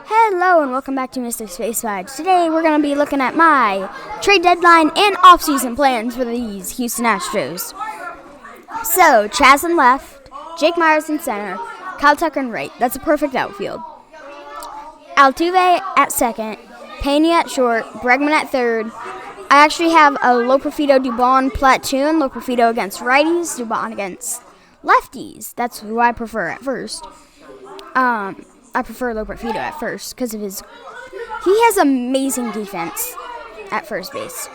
Hello and welcome back to Mr.Spacespy. Today we're going to be looking at my trade deadline and off-season plans for these Houston Astros. So, Chaz in left, Jake Myers in center, Kyle Tucker in right. That's a perfect outfield. Altuve at second, Pena at short, Bregman at third. I actually have a Loperfido-Dubon platoon, Loperfido against righties, Dubon against lefties. That's who I prefer at first. I prefer Loperfido at first because of his... He has amazing defense at first base.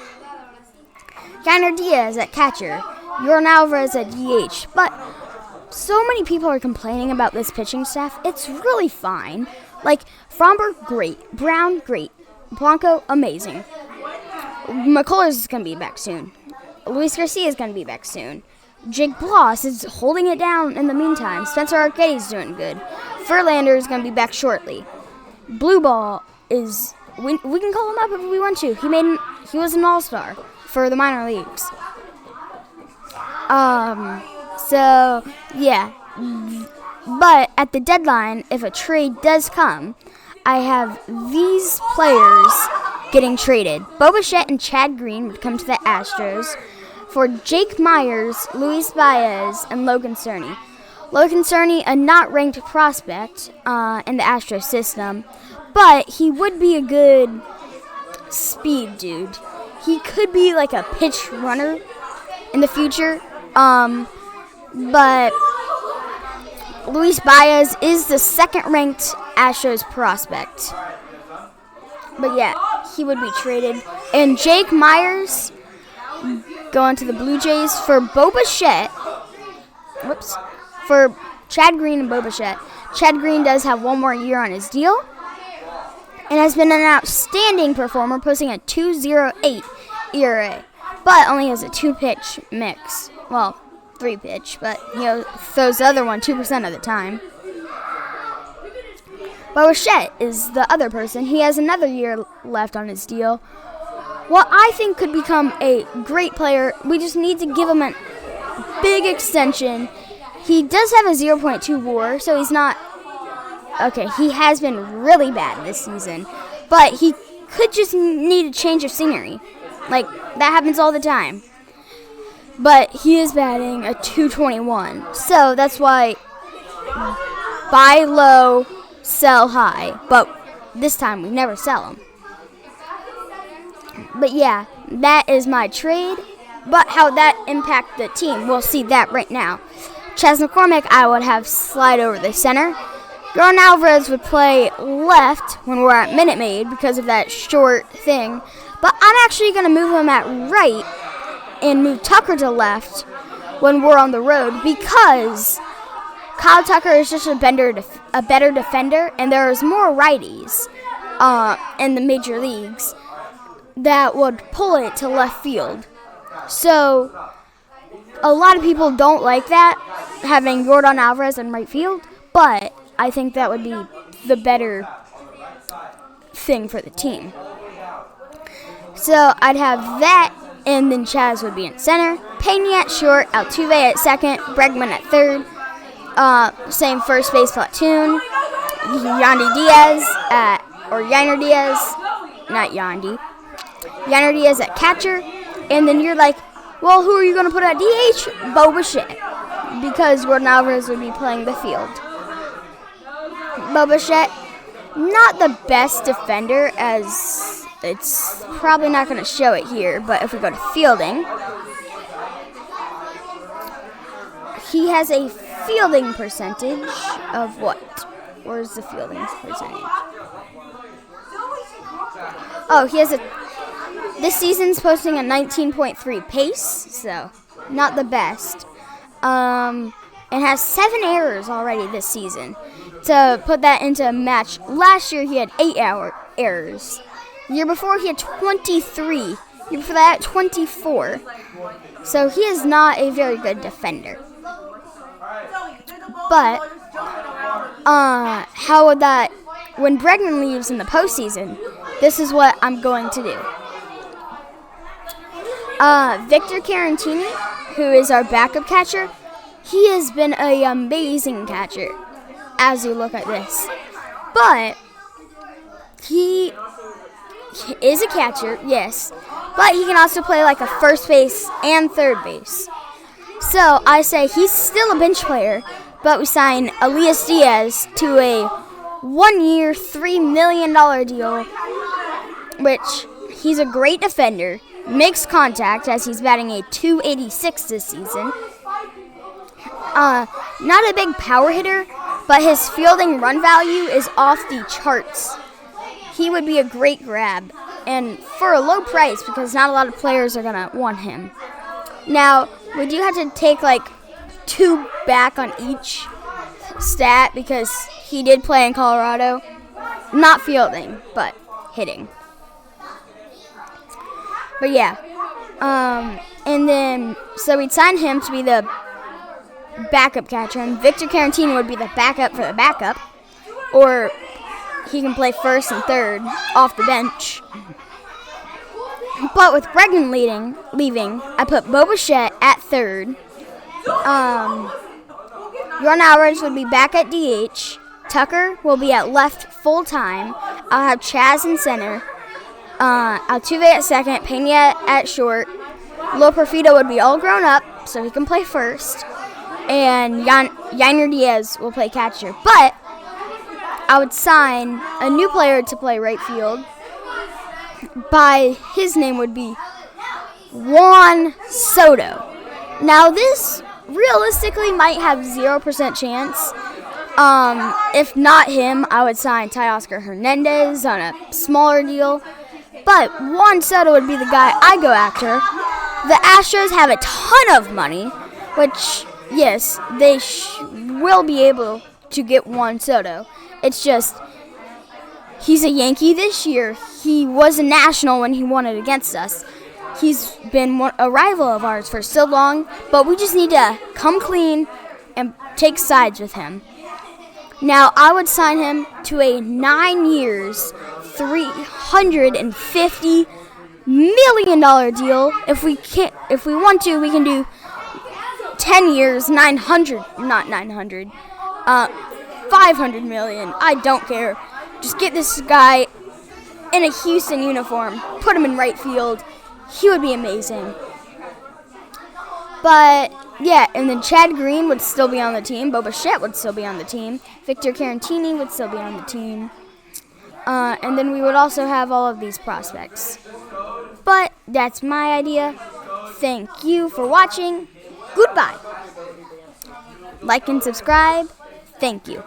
Yainer Diaz at catcher. Yordan Alvarez at DH. But so many people are complaining about this pitching staff. It's really fine. Like, Fromberg, great. Brown, great. Blanco, amazing. McCullers is going to be back soon. Luis Garcia is going to be back soon. Jake Bloss is holding it down in the meantime. Spencer Arcade is doing good. Verlander is going to be back shortly. Blue Ball is... We can call him up if we want to. He was an all-star for the minor leagues. So, yeah. But at the deadline, if a trade does come, I have these players getting traded. Bo Bichette and Chad Green would come to the Astros for Jake Myers, Luis Baez, and Logan Cerny. Logan Cerny, a not-ranked prospect in the Astros system, but he would be a good speed dude. He could be like a pitch runner in the future, but Luis Baez is the second-ranked Astros prospect. But yeah, he would be traded. And Jake Myers going to the Blue Jays for Bo Bichette. For Chad Green and Bo Bichette. Chad Green does have one more year on his deal and has been an outstanding performer, posting a 2.08 ERA, but only has a 2-pitch mix. Well, 3-pitch, but he throws the other one 2% of the time. Bo Bichette is the other person. He has another year left on his deal. What I think could become a great player, we just need to give him a big extension. He does have a 0.2 WAR, so he's not... Okay, he has been really bad this season, but he could just need a change of scenery. Like, that happens all the time. But he is batting a 221, so that's why buy low, sell high. But this time we never sell him. But yeah, that is my trade. But how that impact the team, we'll see that right now. Chas McCormick, I would have slide over the center. Yordan Alvarez would play left when we're at Minute Maid because of that short thing. But I'm actually going to move him at right and move Tucker to left when we're on the road because Kyle Tucker is just a better defender, and there's more righties in the major leagues that would pull it to left field. So a lot of people don't like that, having Yordan Alvarez in right field, but I think that would be the better thing for the team. So I'd have that, and then Chaz would be in center, Pena at short, Altuve at second, Bregman at third, same first base platoon, Yainer Diaz at catcher, and then you're like, well, who are you going to put at DH? Bo Bichette, because Yordan Alvarez would be playing the field. Bo Bichette, not the best defender, as it's probably not going to show it here, but if we go to fielding, he has a fielding percentage of what? Where's the fielding percentage? Oh, he has this season's posting a 19.3 pace, so not the best. And has 7 errors already this season. To put that into a match, last year he had 8 errors. The year before he had 23. The year before that, 24. So he is not a very good defender. But how would that, when Bregman leaves in the postseason, this is what I'm going to do. Victor Caratini, who is our backup catcher, he has been an amazing catcher as you look at this. But He is a catcher, yes, but he can also play like a first base and third base. So I say he's still a bench player, but we sign Elias Diaz to a 1-year, $3 million deal, which he's a great defender, makes contact as he's batting a .286 this season. Not a big power hitter, but his fielding run value is off the charts. He would be a great grab, and for a low price because not a lot of players are going to want him. Now, we do have to take like 2 back on each stat because he did play in Colorado. Not fielding, but hitting. But yeah. And then, so we'd sign him to be the backup catcher, and Victor Caratini would be the backup for the backup. Or he can play first and third off the bench. But with Bregman leaving, I put Bo Bichette at third. Ron Alvarez would be back at DH. Tucker will be at left full time. I'll have Chaz in center. Altuve at second. Pena at short. Lo Perfido would be all grown up, so he can play first. And Yainer Diaz will play catcher. But I would sign a new player to play right field. His name would be Juan Soto. Now this realistically might have 0% chance. If not him, I would sign Teoscar Hernandez on a smaller deal. But Juan Soto would be the guy I go after. The Astros have a ton of money, which, yes, they will be able to get Juan Soto. It's just, he's a Yankee this year. He was a National when he won it against us. He's been a rival of ours for so long, but we just need to come clean and take sides with him. Now, I would sign him to a 9 years, $350 million deal. If we want to, we can do 10 years, 500 million. I don't care. Just get this guy in a Houston uniform, put him in right field. He would be amazing. But, yeah, and then Chad Green would still be on the team. Bo Bichette would still be on the team. Victor Caratini would still be on the team. And then we would also have all of these prospects. But that's my idea. Thank you for watching. Goodbye. Like and subscribe. Thank you.